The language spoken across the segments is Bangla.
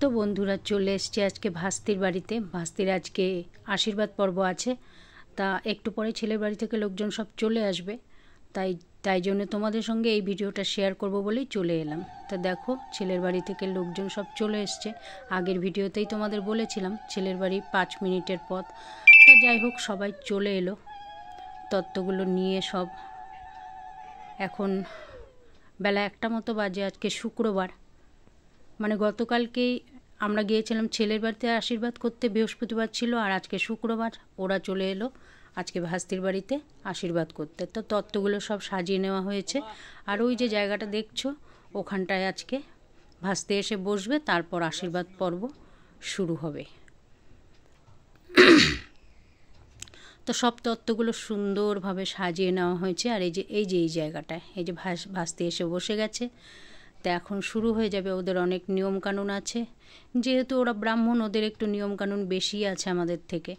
তো বন্ধুরা চলে এসেছি আজকে ভাস্তির বাড়িতে। ভাস্তির আজকে আশীর্বাদ পর্ব আছে, তা একটু পরে ছেলের বাড়ি থেকে লোকজন সব চলে আসবে, তাই জন্য তোমাদের সঙ্গে এই ভিডিওটা শেয়ার করব বলেই চলে এলাম। তা দেখো ছেলের বাড়ি থেকে লোকজন সব চলে এসছে। আগের ভিডিওতেই তোমাদের বলেছিলাম ছেলের বাড়ি 5 মিনিটের পথ। তা যাই হোক সবাই চলে এলো তত্ত্বগুলো নিয়ে সব। এখন বেলা 1টা মতো বাজে। আজকে শুক্রবার, মানে গতকালকেই আমরা গিয়েছিলাম ছেলের বাড়িতে আশীর্বাদ করতে, বৃহস্পতিবার ছিল, আর আজকে শুক্রবার ওরা চলে এলো আজকে ভাস্তির বাড়িতে আশীর্বাদ করতে। তো তত্ত্বগুলো সব সাজিয়ে নেওয়া হয়েছে, আর ওই যে জায়গাটা দেখছো ওখানটায় আজকে ভাস্তি এসে বসবে, তারপর আশীর্বাদ পর্ব শুরু হবে। তো সব তত্ত্বগুলো সুন্দরভাবে সাজিয়ে নেওয়া হয়েছে, আর এই জায়গাটায় এই যে ভাস্তি এসে বসে গেছে। তো এখন শুরু হয়ে যাবে। ওদের অনেক নিয়মকানুন আছে, যেহেতু ওরা ব্রাহ্মণ ওদের একটু নিয়মকানুন বেশি আছে আমাদের থেকে।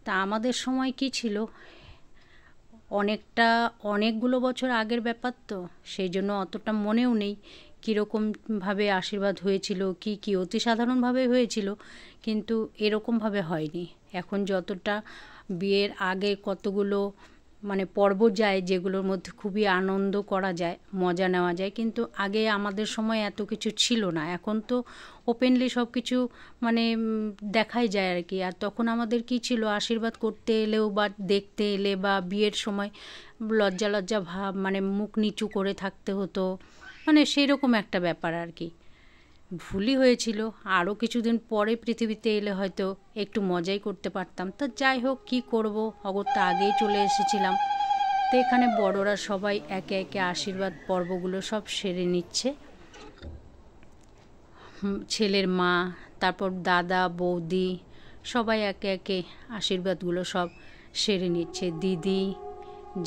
তা আমাদের সময় কি ছিল, অনেকগুলো বছর আগের ব্যাপার, তো সেই জন্য অতটা মনেও নেই কীরকমভাবে আশীর্বাদ হয়েছিল, কি অতি সাধারণভাবে হয়েছিল, কিন্তু এরকমভাবে হয়নি। এখন যতটা বিয়ের আগে কতগুলো মানে পর্ব যায়, যেগুলোর মধ্যে খুবই আনন্দ করা যায়, মজা নেওয়া যায়, কিন্তু আগে আমাদের সময় এত কিছু ছিল না। এখন তো ওপেনলি সব কিছু মানে দেখাই যায় আর কি। আর তখন আমাদের কি ছিল, আশীর্বাদ করতে এলেও বা দেখতে এলে বা বিয়ের সময় লজ্জা ভাব, মানে মুখ নিচু করে থাকতে হতো, মানে সেই রকম একটা ব্যাপার আর কি। ভুলই হয়েছিল। আরও কিছুদিন পরে পৃথিবীতে এলে হয়তো একটু মজাই করতে পারতাম। তো যাই হোক, কী করব, অগত্যা আগেই চলে এসেছিলাম। তো এখানে বড়রা সবাই একে একে আশীর্বাদ পর্বগুলো সব সেরে নিচ্ছে। ছেলের মা, তারপর দাদা বৌদি সবাই একে একে আশীর্বাদগুলো সব সেরে নিচ্ছে। দিদি,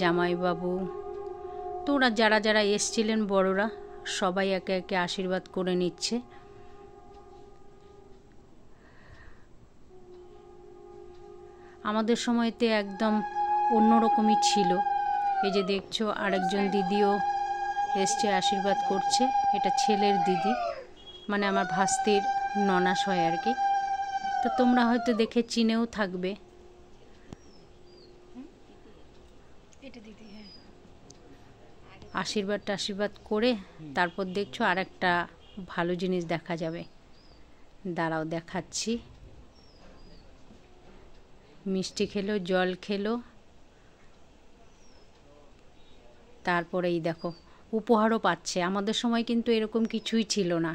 জামাইবাবু, তো ওরা যারা এসছিলেন বড়রা সবাই একে একে আশীর্বাদ করে নিচ্ছে। আমাদের সময়তে একদম অন্যরকমই ছিল। এই যে দেখছো আরেকজন দিদিও এসছে, আশীর্বাদ করছে। এটা ছেলের দিদি, মানে আমার ভাস্তির ননাস হয় আর কি। তো তোমরা হয়তো দেখে চিনেও থাকবে। আশীর্বাদ করে তারপর দেখছো আর একটা ভালো জিনিস দেখা যাবে। দাঁড়াও দেখাচ্ছি। মিষ্টি খেলো, জল খেলো, তারপরেই দেখো উপহারও পাচ্ছে। আমাদের সময় কিন্তু এরকম কিছুই ছিল না।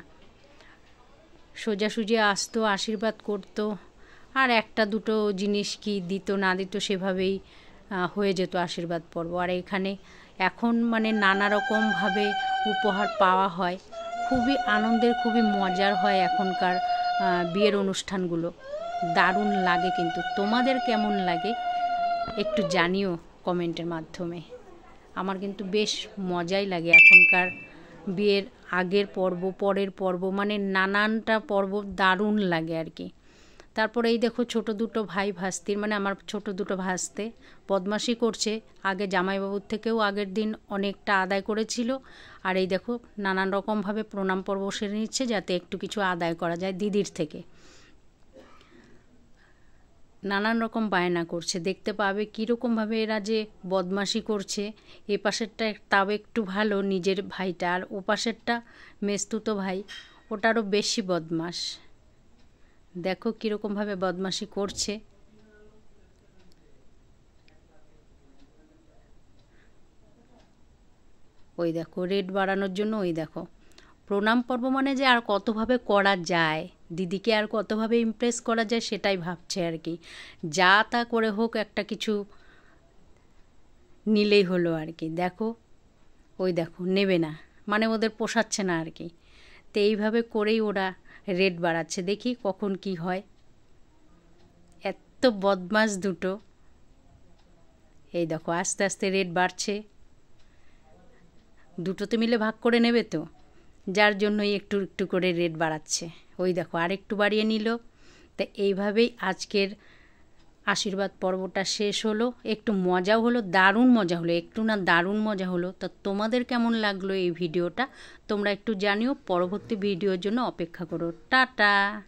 সোজাসুজি আসতো, আশীর্বাদ করতো, আর একটা দুটো জিনিস কি দিত না দিত সেভাবেই হয়ে যেত আশীর্বাদ পর্ব। আর এখানে এখন মানে নানা রকমভাবে উপহার পাওয়া হয়। খুবই আনন্দের, খুবই মজার হয় এখনকার বিয়ের অনুষ্ঠানগুলো। দারুণ লাগে। কিন্তু তোমাদের কেমন লাগে একটু জানিও কমেন্টের মাধ্যমে। আমার কিন্তু বেশ মজাই লাগে এখনকার বিয়ের আগের পর্ব, পরের পর্ব, মানে নানানটা পর্ব দারুণ লাগে আর কি। তারপরে এই দেখো ছোট দুটো ভাই ভাস্তির, মানে আমার ছোট দুটো ভাস্তে বদমাশি করছে। আগে জামাইবাবুর থেকেও আগের দিন অনেকটা আদায় করেছিল, আর এই দেখো নানান রকমভাবে প্রণাম পর্ব সেরে নিচ্ছে যাতে একটু কিছু আদায় করা যায় দিদির থেকে। নানান রকম বায়না করছে, দেখতে পাবে কীরকমভাবে এরা যে বদমাশি করছে। এ পাশেরটা তাও একটু ভালো, নিজের ভাইটা, আর ও পাশেরটা মেস্তুতো ভাই, ওটারও বেশি বদমাশ। দেখো কীরকমভাবে বদমাশি করছে। ওই দেখো রেট বাড়ানোর জন্য, ওই দেখো প্রণাম পর্ব মানে যে আর কতভাবে করা যায়, দিদিকে আর কতভাবে ইমপ্রেস করা যায় সেটাই ভাবছে আর কি। যা তা করে হোক একটা কিছু নিলেই হলো আর কি। দেখো ওই দেখো নেবে না, মানে ওদের পোষাচ্ছে না আর কি। তো এইভাবে করেই ওরা রেট বাড়াচ্ছে। দেখি কখন কি হয়। এত বদমাশ দুটো। এই দেখো আস্তে আস্তে রেট বাড়ছে। দুটোতে মিলে ভাগ করে নেবে তো, যার জন্যই একটু একটু করে রেট বাড়াচ্ছে। ওই দেখো আরেকটু বাড়িয়ে নিল। তা এইভাবেই আজকের আশীর্বাদ পর্বটা শেষ হলো, একটু মজাও হলো, দারুণ মজা হলো, একটু না দারুণ মজা হলো। তা তোমাদের কেমন লাগলো এই ভিডিওটা তোমরা একটু জানিও। পরবর্তী ভিডিওর জন্য অপেক্ষা করো। টাটা।